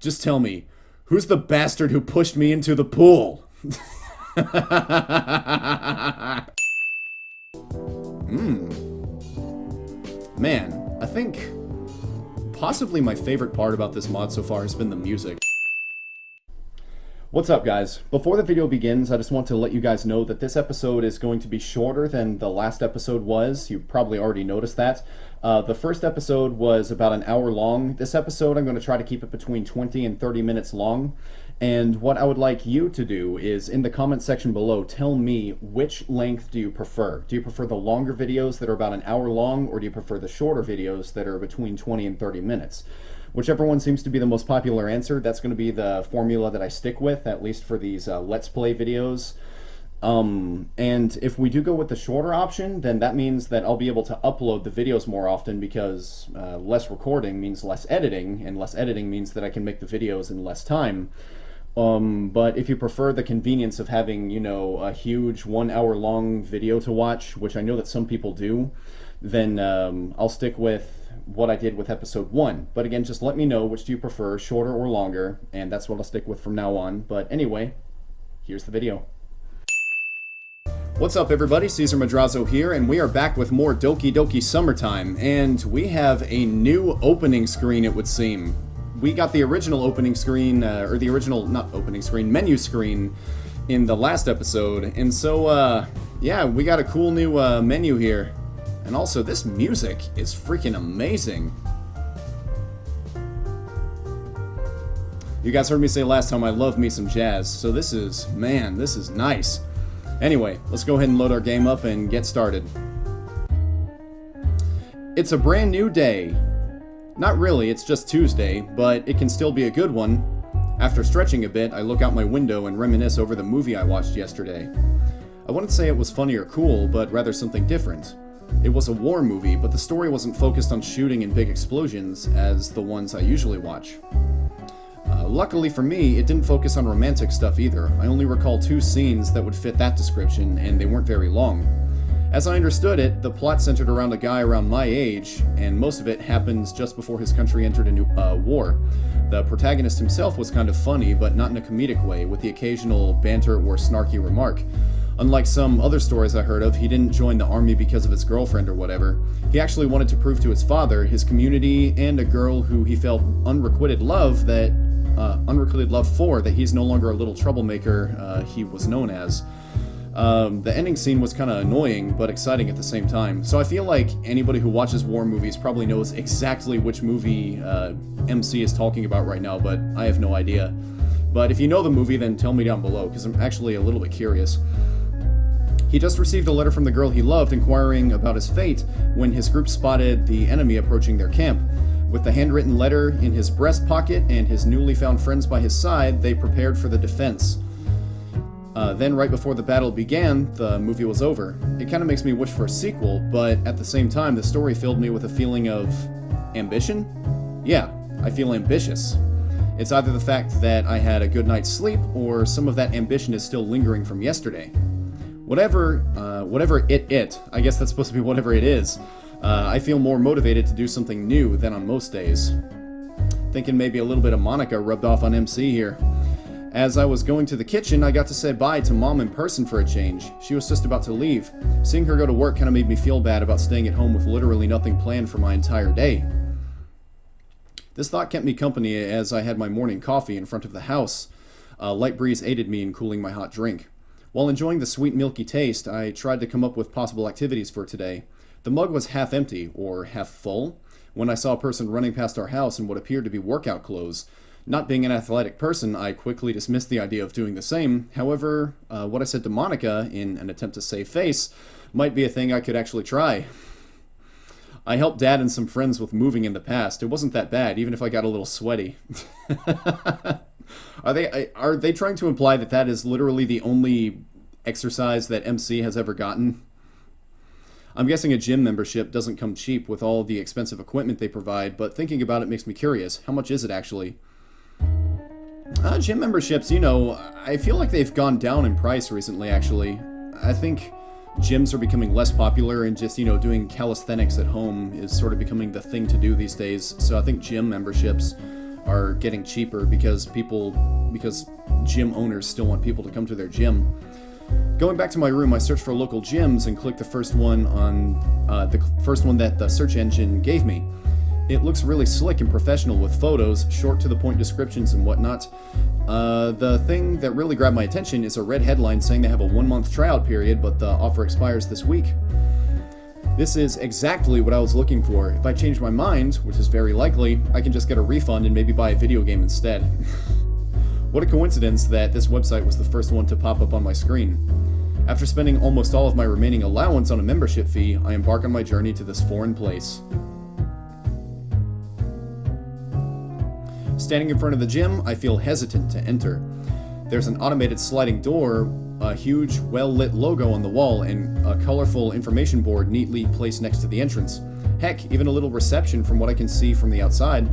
Just tell me, who's the bastard who pushed me into the pool? Man, I think possibly my favorite part about this mod so far has been the music. What's up, guys? Before the video begins, I just want to let you guys know that this episode is going to be shorter than the last episode was. You probably already noticed that. The first episode was about an hour long. This episode, I'm going to try to keep it between 20 and 30 minutes long. And what I would like you to do is, in the comment section below, tell me which length do you prefer. Do you prefer the longer videos that are about an hour long, or do you prefer the shorter videos that are between 20 and 30 minutes? Whichever one seems to be the most popular answer, that's going to be the formula that I stick with, at least for these Let's Play videos. And if we do go with the shorter option, then that means that I'll be able to upload the videos more often, because less recording means less editing, and less editing means that I can make the videos in less time. But if you prefer the convenience of having, you know, a huge 1 hour long video to watch, which I know that some people do, then I'll stick with what I did with episode 1. But again, just let me know, which do you prefer, shorter or longer, and that's what I'll stick with from now on. But anyway, here's the video. What's up, everybody? Caesar Madrazo here, and we are back with more Doki Doki Summertime, and we have a new opening screen, it would seem. We got the original opening screen, or the original, not opening screen, menu screen in the last episode, and so, yeah, we got a cool new menu here. And also, this music is freaking amazing. You guys heard me say last time I love me some jazz, so this is, man, this is nice. Anyway, let's go ahead and load our game up and get started. It's a brand new day. Not really, it's just Tuesday, but it can still be a good one. After stretching a bit, I look out my window and reminisce over the movie I watched yesterday. I wouldn't say it was funny or cool, but rather something different. It was a war movie, but the story wasn't focused on shooting and big explosions as the ones I usually watch. Luckily for me, it didn't focus on romantic stuff either. I only recall 2 scenes that would fit that description, and they weren't very long. As I understood it, the plot centered around a guy around my age, and most of it happens just before his country entered a new war. The protagonist himself was kind of funny, but not in a comedic way, with the occasional banter or snarky remark. Unlike some other stories I heard of, he didn't join the army because of his girlfriend or whatever. He actually wanted to prove to his father, his community, and a girl who he felt unrequited love for, that he's no longer a little troublemaker he was known as. The ending scene was kind of annoying, but exciting at the same time. So I feel like anybody who watches war movies probably knows exactly which movie MC is talking about right now, but I have no idea. But if you know the movie, then tell me down below, because I'm actually a little bit curious. He just received a letter from the girl he loved inquiring about his fate when his group spotted the enemy approaching their camp. With the handwritten letter in his breast pocket and his newly found friends by his side, they prepared for the defense. Then right before the battle began, the movie was over. It kind of makes me wish for a sequel, but at the same time, the story filled me with a feeling of ambition? Yeah, I feel ambitious. It's either the fact that I had a good night's sleep, or some of that ambition is still lingering from yesterday. Whatever I guess that's supposed to be whatever it is, I feel more motivated to do something new than on most days. Thinking maybe a little bit of Monika rubbed off on MC here. As I was going to the kitchen, I got to say bye to Mom in person for a change. She was just about to leave. Seeing her go to work kind of made me feel bad about staying at home with literally nothing planned for my entire day. This thought kept me company as I had my morning coffee in front of the house. A light breeze aided me in cooling my hot drink. While enjoying the sweet milky taste, I tried to come up with possible activities for today. The mug was half empty, or half full, when I saw a person running past our house in what appeared to be workout clothes. Not being an athletic person, I quickly dismissed the idea of doing the same. However, what I said to Monika, in an attempt to save face, might be a thing I could actually try. I helped Dad and some friends with moving in the past. It wasn't that bad, even if I got a little sweaty. Are they trying to imply that that is literally the only exercise that MC has ever gotten? I'm guessing a gym membership doesn't come cheap with all the expensive equipment they provide, but thinking about it makes me curious. How much is it actually? Gym memberships, you know, I feel like they've gone down in price recently, actually. I think gyms are becoming less popular, and just, you know, doing calisthenics at home is sort of becoming the thing to do these days. So I think gym memberships are getting cheaper because gym owners still want people to come to their gym. Going back to my room, I searched for local gyms and clicked the first one that the search engine gave me. It looks really slick and professional with photos, short to the point descriptions and whatnot. The thing that really grabbed my attention is a red headline saying they have a 1-month tryout period, but the offer expires this week. This is exactly what I was looking for. If I change my mind, which is very likely, I can just get a refund and maybe buy a video game instead. What a coincidence that this website was the first one to pop up on my screen. After spending almost all of my remaining allowance on a membership fee, I embark on my journey to this foreign place. Standing in front of the gym, I feel hesitant to enter. There's an automated sliding door, a huge, well-lit logo on the wall, and a colorful information board neatly placed next to the entrance. Heck, even a little reception from what I can see from the outside.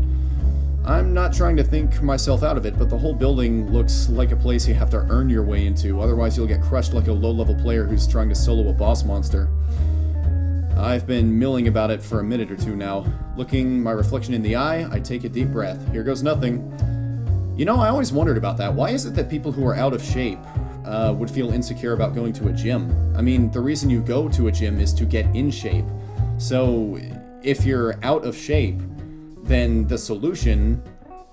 I'm not trying to think myself out of it, but the whole building looks like a place you have to earn your way into, otherwise you'll get crushed like a low-level player who's trying to solo a boss monster. I've been milling about it for a minute or two now. Looking my reflection in the eye, I take a deep breath. Here goes nothing. You know, I always wondered about that. Why is it that people who are out of shape would feel insecure about going to a gym? I mean, the reason you go to a gym is to get in shape. So, if you're out of shape, then the solution,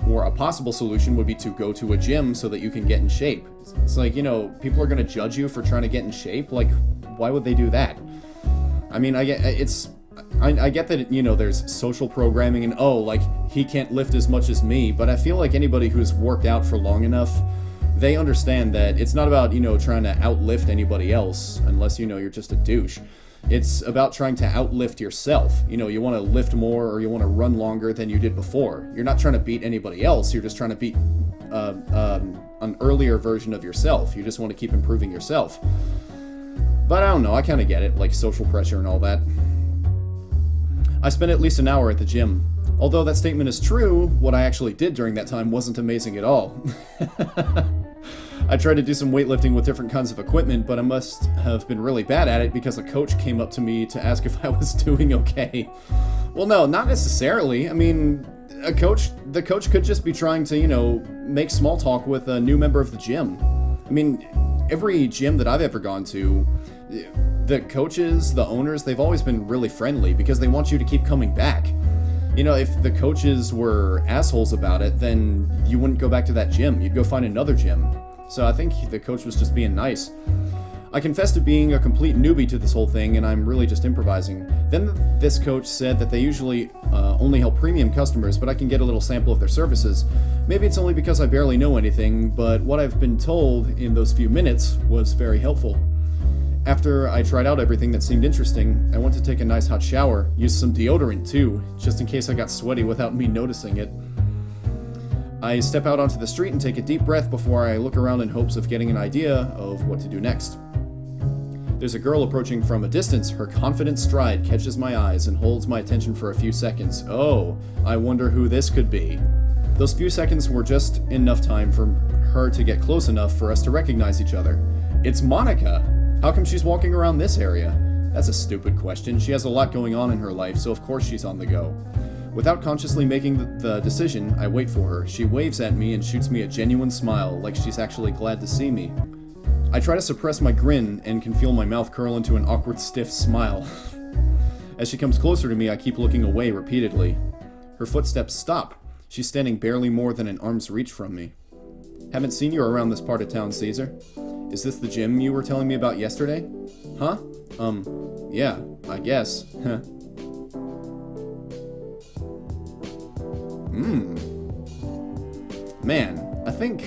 or a possible solution, would be to go to a gym so that you can get in shape. It's like, you know, people are going to judge you for trying to get in shape. Like, why would they do that? I mean, I get that, you know, there's social programming and, oh, like, he can't lift as much as me, but I feel like anybody who's worked out for long enough, they understand that it's not about, you know, trying to outlift anybody else, unless, you know, you're just a douche. It's about trying to outlift yourself. You know, you want to lift more or you want to run longer than you did before. You're not trying to beat anybody else, you're just trying to beat an earlier version of yourself. You just want to keep improving yourself. But I don't know, I kind of get it, like social pressure and all that. I spent at least an hour at the gym. Although that statement is true, what I actually did during that time wasn't amazing at all. I tried to do some weightlifting with different kinds of equipment, but I must have been really bad at it because a coach came up to me to ask if I was doing okay. Well, no, not necessarily. I mean, the coach could just be trying to, you know, make small talk with a new member of the gym. I mean, every gym that I've ever gone to, the coaches, the owners, they've always been really friendly because they want you to keep coming back. You know, if the coaches were assholes about it, then you wouldn't go back to that gym. You'd go find another gym. So I think the coach was just being nice. I confess to being a complete newbie to this whole thing, and I'm really just improvising. Then this coach said that they usually only help premium customers, but I can get a little sample of their services. Maybe it's only because I barely know anything, but what I've been told in those few minutes was very helpful. After I tried out everything that seemed interesting, I went to take a nice hot shower, used some deodorant too, just in case I got sweaty without me noticing it. I step out onto the street and take a deep breath before I look around in hopes of getting an idea of what to do next. There's a girl approaching from a distance. Her confident stride catches my eyes and holds my attention for a few seconds. Oh, I wonder who this could be. Those few seconds were just enough time for her to get close enough for us to recognize each other. It's Monika! How come she's walking around this area? That's a stupid question. She has a lot going on in her life, so of course she's on the go. Without consciously making the decision, I wait for her. She waves at me and shoots me a genuine smile, like she's actually glad to see me. I try to suppress my grin and can feel my mouth curl into an awkward, stiff smile. As she comes closer to me, I keep looking away repeatedly. Her footsteps stop. She's standing barely more than an arm's reach from me. Haven't seen you around this part of town, Caesar. Is this the gym you were telling me about yesterday? Huh? Yeah, I guess. Man, I think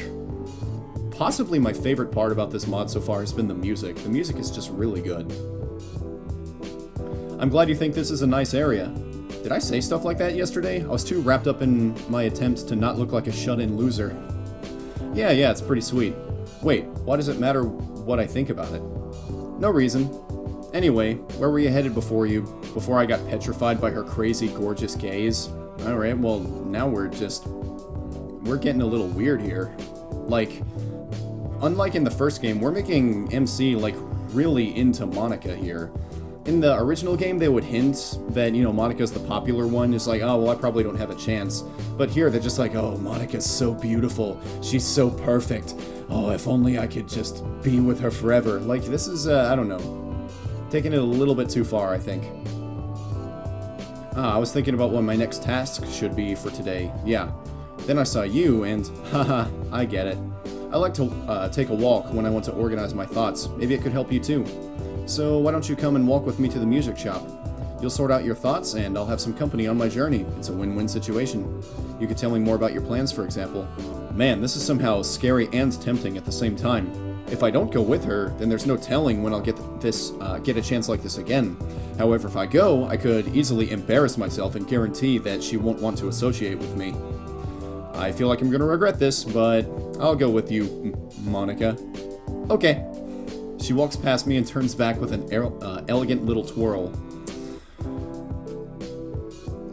possibly my favorite part about this mod so far has been the music. The music is just really good. I'm glad you think this is a nice area. Did I say stuff like that yesterday? I was too wrapped up in my attempts to not look like a shut-in loser. Yeah, it's pretty sweet. Wait, why does it matter what I think about it? No reason. Anyway, where were you headed before I got petrified by her crazy, gorgeous gaze? Alright, well, now we're getting a little weird here. Like, unlike in the first game, we're making MC, like, really into Monika here. in the original game, they would hint that, Monika's the popular one. It's like, oh, well, I probably don't have a chance. But here, they're just like, oh, Monika's so beautiful. She's so perfect. Oh, if only I could just be with her forever. Like, this is, I don't know, taking it a little bit too far, I think. I was thinking about what my next task should be for today. Yeah. Then I saw you, and haha, I get it. I like to take a walk when I want to organize my thoughts. Maybe it could help you too. So why don't you come and walk with me to the music shop? You'll sort out your thoughts, and I'll have some company on my journey. It's a win-win situation. You could tell me more about your plans, for example. Man, this is somehow scary and tempting at the same time. If I don't go with her, then there's no telling when I'll get a chance like this again. However, if I go, I could easily embarrass myself and guarantee that she won't want to associate with me. I feel like I'm gonna regret this, but I'll go with you, Monika. Okay. She walks past me and turns back with an elegant little twirl.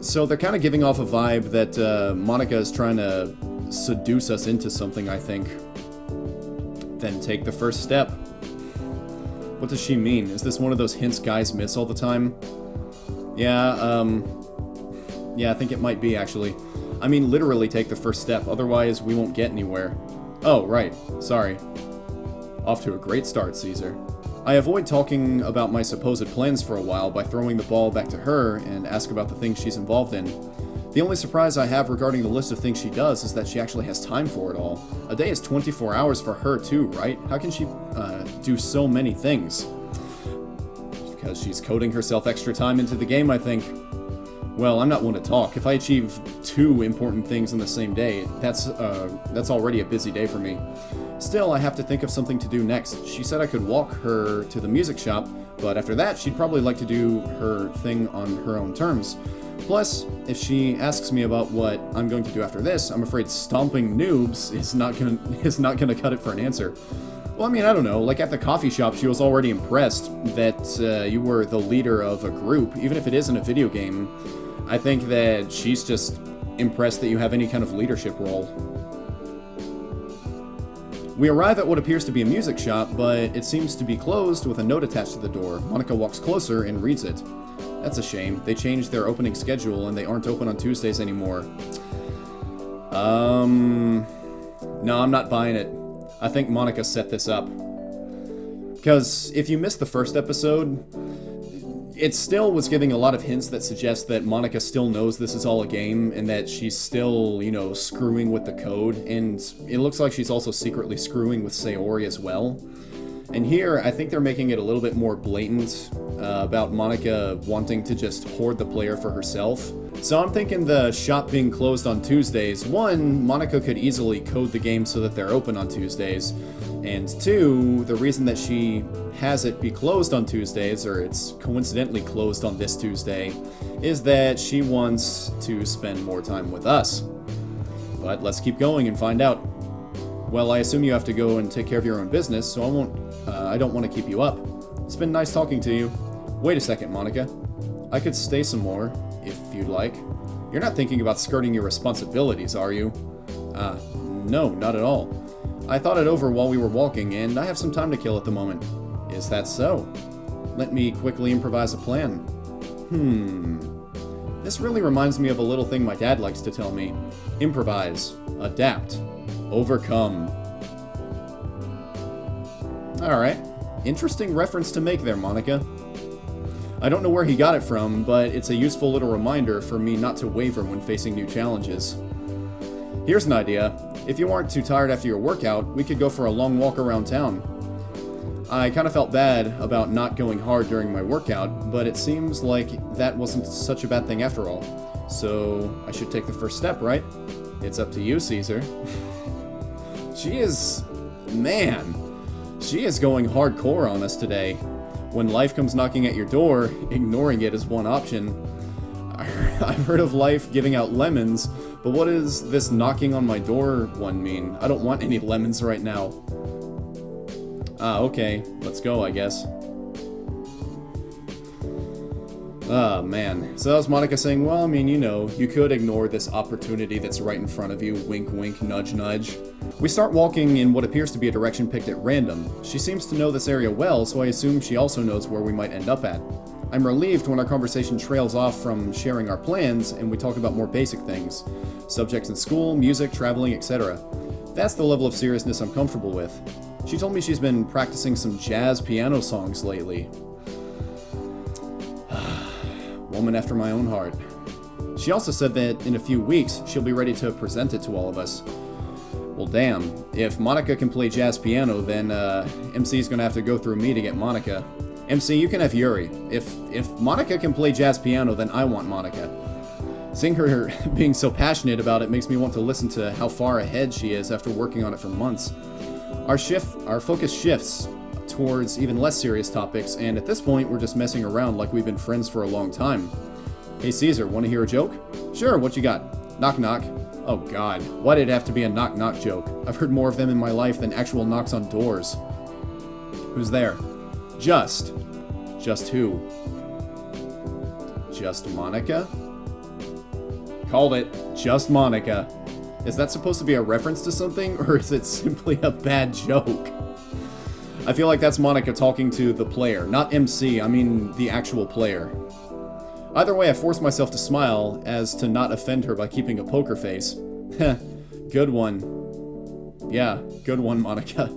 So they're kind of giving off a vibe that Monika is trying to seduce us into something, I think. Then take the first step. What does she mean? Is this one of those hints guys miss all the time? Yeah, I think it might be, actually. I mean, literally take the first step, otherwise we won't get anywhere. Oh, right. Sorry. Off to a great start, Caesar. I avoid talking about my supposed plans for a while by throwing the ball back to her and ask about the things she's involved in. The only surprise I have regarding the list of things she does is that she actually has time for it all. A day is 24 hours for her too, right? How can she do so many things? Because she's coding herself extra time into the game, I think. Well, I'm not one to talk. If I achieve 2 important things in the same day, that's already a busy day for me. Still, I have to think of something to do next. She said I could walk her to the music shop, but after that, she'd probably like to do her thing on her own terms. Plus, if she asks me about what I'm going to do after this, I'm afraid stomping noobs is not gonna cut it for an answer. Well, I mean, I don't know, like at the coffee shop, she was already impressed that you were the leader of a group, even if it isn't a video game. I think that she's just impressed that you have any kind of leadership role. We arrive at what appears to be a music shop, but it seems to be closed with a note attached to the door. Monika walks closer and reads it. That's a shame. They changed their opening schedule and they aren't open on Tuesdays anymore. No, I'm not buying it. I think Monika set this up. Because if you missed the first episode, it still was giving a lot of hints that suggest that Monika still knows this is all a game and that she's still, screwing with the code. And it looks like she's also secretly screwing with Sayori as well. And here, I think they're making it a little bit more blatant about Monika wanting to just hoard the player for herself. So I'm thinking the shop being closed on Tuesdays, 1, Monika could easily code the game so that they're open on Tuesdays, and 2, the reason that she has it be closed on Tuesdays, or it's coincidentally closed on this Tuesday, is that she wants to spend more time with us. But let's keep going and find out. Well, I assume you have to go and take care of your own business, so I don't want to keep you up. It's been nice talking to you. Wait a second, Monika. I could stay some more, if you'd like. You're not thinking about skirting your responsibilities, are you? No, not at all. I thought it over while we were walking, and I have some time to kill at the moment. Is that so? Let me quickly improvise a plan. This really reminds me of a little thing my dad likes to tell me. Improvise. Adapt. Overcome. Alright. Interesting reference to make there, Monika. I don't know where he got it from, but it's a useful little reminder for me not to waver when facing new challenges. Here's an idea. If you aren't too tired after your workout, we could go for a long walk around town. I kind of felt bad about not going hard during my workout, but it seems like that wasn't such a bad thing after all. So I should take the first step, right? It's up to you, Caesar. She is going hardcore on us today. When life comes knocking at your door, ignoring it is one option. I've heard of life giving out lemons, but what does this knocking on my door one mean? I don't want any lemons right now. Okay, let's go, I guess. Oh, man. So that was Monika saying, well, I mean, you could ignore this opportunity that's right in front of you. Wink, wink, nudge, nudge. We start walking in what appears to be a direction picked at random. She seems to know this area well, so I assume she also knows where we might end up at. I'm relieved when our conversation trails off from sharing our plans and we talk about more basic things. Subjects in school, music, traveling, etc. That's the level of seriousness I'm comfortable with. She told me she's been practicing some jazz piano songs lately. Woman after my own heart. She also said that in a few weeks she'll be ready to present it to all of us. Well, damn. If Monika can play jazz piano, then MC's gonna have to go through me to get Monika. MC, you can have Yuri. If Monika can play jazz piano, then I want Monika. Seeing her being so passionate about it makes me want to listen to how far ahead she is after working on it for months. Our focus shifts towards even less serious topics, and at this point, we're just messing around like we've been friends for a long time. Hey Caesar, want to hear a joke? Sure, what you got? Knock knock. Oh god, why did it have to be a knock knock joke? I've heard more of them in my life than actual knocks on doors. Who's there? Just who? Just Monika? Called it. Just Monika. Is that supposed to be a reference to something, or is it simply a bad joke? I feel like that's Monika talking to the player, not MC, I mean the actual player. Either way, I force myself to smile as to not offend her by keeping a poker face. Heh, good one. Yeah, good one, Monika.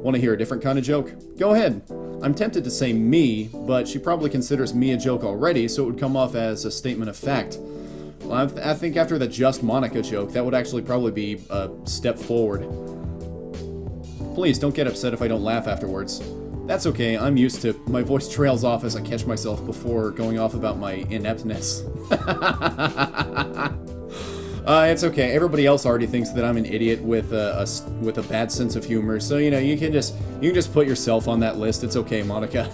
Want to hear a different kind of joke? Go ahead. I'm tempted to say me, but she probably considers me a joke already, so it would come off as a statement of fact. Well, I think after the just Monika joke, that would actually probably be a step forward. Please, don't get upset if I don't laugh afterwards. That's okay, I'm used to my voice trails off as I catch myself before going off about my ineptness. It's okay, everybody else already thinks that I'm an idiot with a bad sense of humor, so you can just put yourself on that list. It's okay, Monika.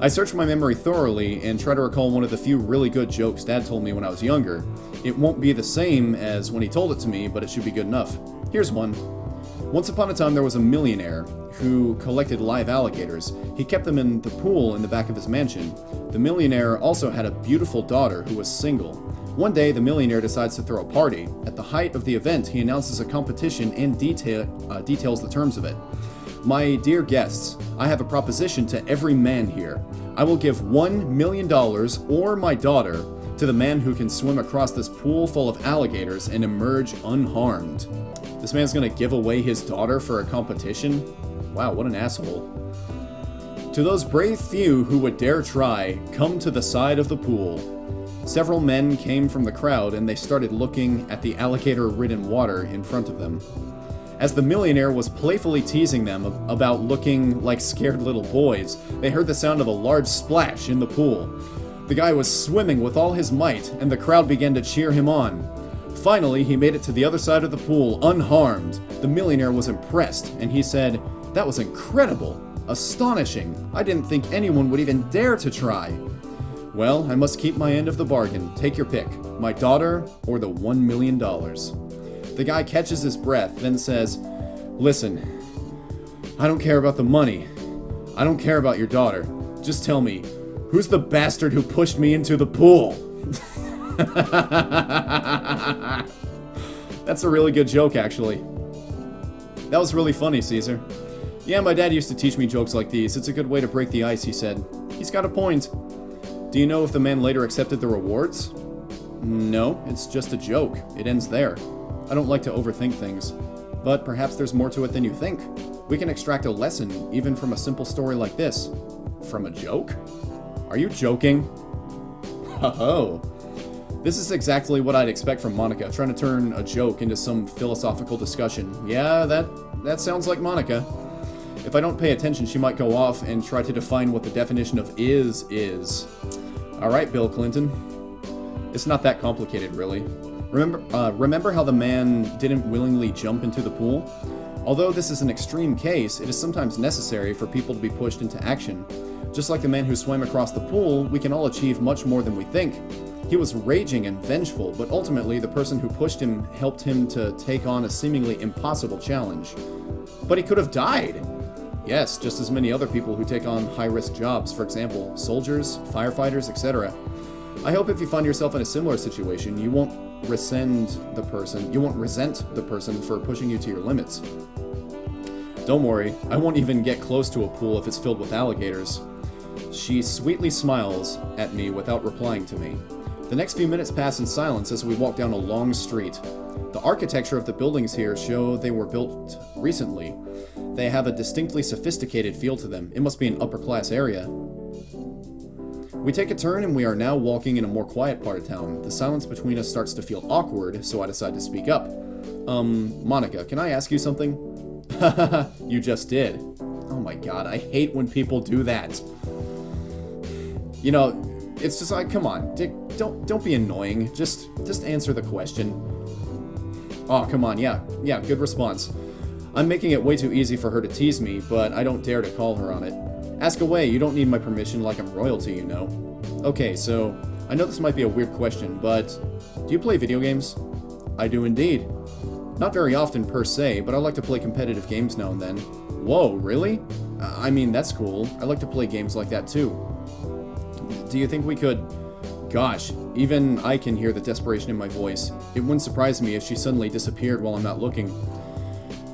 I search my memory thoroughly and try to recall one of the few really good jokes Dad told me when I was younger. It won't be the same as when he told it to me, but it should be good enough. Here's one. Once upon a time there was a millionaire who collected live alligators. He kept them in the pool in the back of his mansion. The millionaire also had a beautiful daughter who was single. One day, the millionaire decides to throw a party. At the height of the event, he announces a competition and details the terms of it. My dear guests, I have a proposition to every man here. I will give $1 million or my daughter to the man who can swim across this pool full of alligators and emerge unharmed. This man's gonna give away his daughter for a competition? Wow, what an asshole. To those brave few who would dare try, come to the side of the pool. Several men came from the crowd and they started looking at the alligator-ridden water in front of them. As the millionaire was playfully teasing them about looking like scared little boys, they heard the sound of a large splash in the pool. The guy was swimming with all his might, and the crowd began to cheer him on. Finally, he made it to the other side of the pool, unharmed. The millionaire was impressed, and he said, "That was incredible, astonishing. I didn't think anyone would even dare to try." Well, I must keep my end of the bargain. Take your pick, my daughter or the $1 million. The guy catches his breath, then says, "Listen, I don't care about the money. I don't care about your daughter. Just tell me, who's the bastard who pushed me into the pool?" That's a really good joke, actually. That was really funny, Caesar. Yeah, my dad used to teach me jokes like these. It's a good way to break the ice, he said. He's got a point. Do you know if the man later accepted the rewards? No, it's just a joke. It ends there. I don't like to overthink things, but perhaps there's more to it than you think. We can extract a lesson even from a simple story like this. From a joke? Are you joking? Oh. This is exactly what I'd expect from Monika, trying to turn a joke into some philosophical discussion. Yeah, that sounds like Monika. If I don't pay attention, she might go off and try to define what the definition of is. Alright, Bill Clinton. It's not that complicated, really. Remember how the man didn't willingly jump into the pool? Although this is an extreme case, it is sometimes necessary for people to be pushed into action. Just like the man who swam across the pool, we can all achieve much more than we think. He was raging and vengeful, but ultimately the person who pushed him helped him to take on a seemingly impossible challenge. But he could have died! Yes, just as many other people who take on high-risk jobs, for example, soldiers, firefighters, etc. I hope if you find yourself in a similar situation, you won't resent the person for pushing you to your limits. Don't worry, I won't even get close to a pool if it's filled with alligators. She sweetly smiles at me without replying to me. The next few minutes pass in silence as we walk down a long street. The architecture of the buildings here show they were built recently. They have a distinctly sophisticated feel to them. It must be an upper-class area. We take a turn and we are now walking in a more quiet part of town. The silence between us starts to feel awkward, so I decide to speak up. Monika, can I ask you something? You just did. Oh my god, I hate when people do that. You know, it's just like, come on, Dick, don't be annoying. Just answer the question. Oh, come on, yeah, good response. I'm making it way too easy for her to tease me, but I don't dare to call her on it. Ask away, you don't need my permission like I'm royalty, you know. Okay, so, I know this might be a weird question, but do you play video games? I do indeed. Not very often per se, but I like to play competitive games now and then. Whoa, really? I mean, that's cool. I like to play games like that too. Do you think we could... Gosh, even I can hear the desperation in my voice. It wouldn't surprise me if she suddenly disappeared while I'm not looking.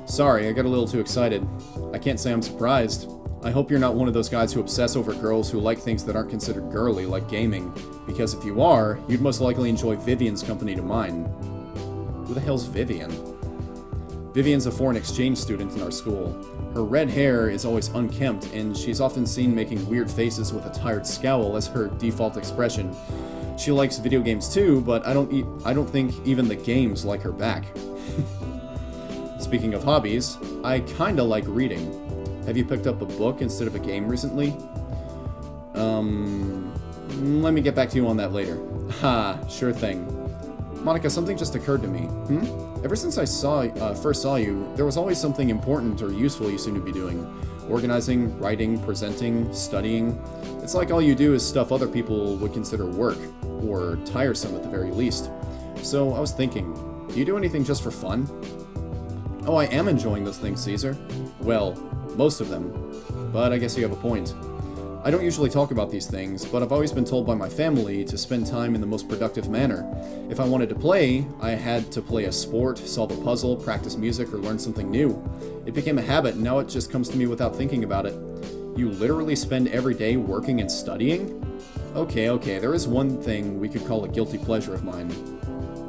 Sorry, I got a little too excited. I can't say I'm surprised. I hope you're not one of those guys who obsess over girls who like things that aren't considered girly, like gaming. Because if you are, you'd most likely enjoy Vivian's company to mine. Who the hell's Vivian? Vivian's a foreign exchange student in our school. Her red hair is always unkempt, and she's often seen making weird faces with a tired scowl as her default expression. She likes video games too, but I don't think even the games like her back. Speaking of hobbies, I kinda like reading. Have you picked up a book instead of a game recently? Let me get back to you on that later. Ha, sure thing. Monika, something just occurred to me. Ever since I first saw you, there was always something important or useful you seem to be doing. Organizing, writing, presenting, studying. It's like all you do is stuff other people would consider work, or tiresome at the very least. So I was thinking, do you do anything just for fun? Oh, I am enjoying those things, Caesar. Well, most of them. But I guess you have a point. I don't usually talk about these things, but I've always been told by my family to spend time in the most productive manner. If I wanted to play, I had to play a sport, solve a puzzle, practice music, or learn something new. It became a habit, and now it just comes to me without thinking about it. You literally spend every day working and studying? Okay, there is one thing we could call a guilty pleasure of mine.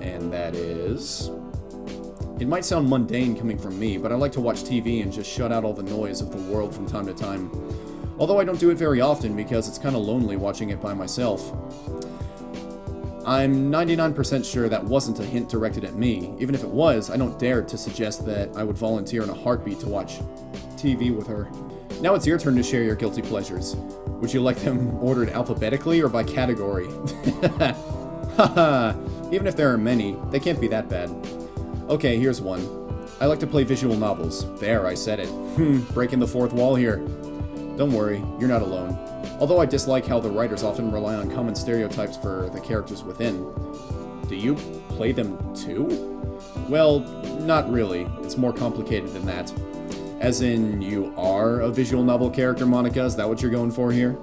And that is... It might sound mundane coming from me, but I like to watch TV and just shut out all the noise of the world from time to time. Although I don't do it very often because it's kind of lonely watching it by myself. I'm 99% sure that wasn't a hint directed at me. Even if it was, I don't dare to suggest that I would volunteer in a heartbeat to watch TV with her. Now it's your turn to share your guilty pleasures. Would you like them ordered alphabetically or by category? Haha, even if there are many, they can't be that bad. Okay, here's one. I like to play visual novels. There, I said it. Breaking the fourth wall here. Don't worry, you're not alone. Although I dislike how the writers often rely on common stereotypes for the characters within. Do you play them too? Well, not really. It's more complicated than that. As in, you are a visual novel character, Monika? Is that what you're going for here?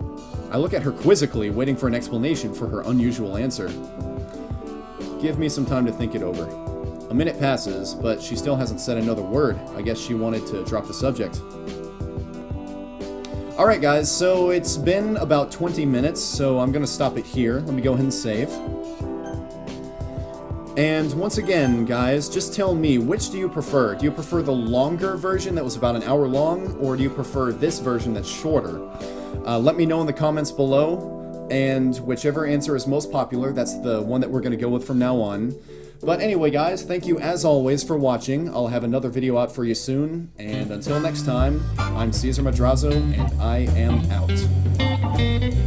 I look at her quizzically, waiting for an explanation for her unusual answer. Give me some time to think it over. A minute passes, but she still hasn't said another word. I guess she wanted to drop the subject. Alright guys, so it's been about 20 minutes, so I'm gonna stop it here. Let me go ahead and save. And once again, guys, just tell me, which do you prefer? Do you prefer the longer version that was about an hour long, or do you prefer this version that's shorter? Let me know in the comments below, and whichever answer is most popular, that's the one that we're gonna go with from now on. But anyway, guys, thank you as always for watching. I'll have another video out for you soon. And until next time, I'm Caesar Madrazo, and I am out.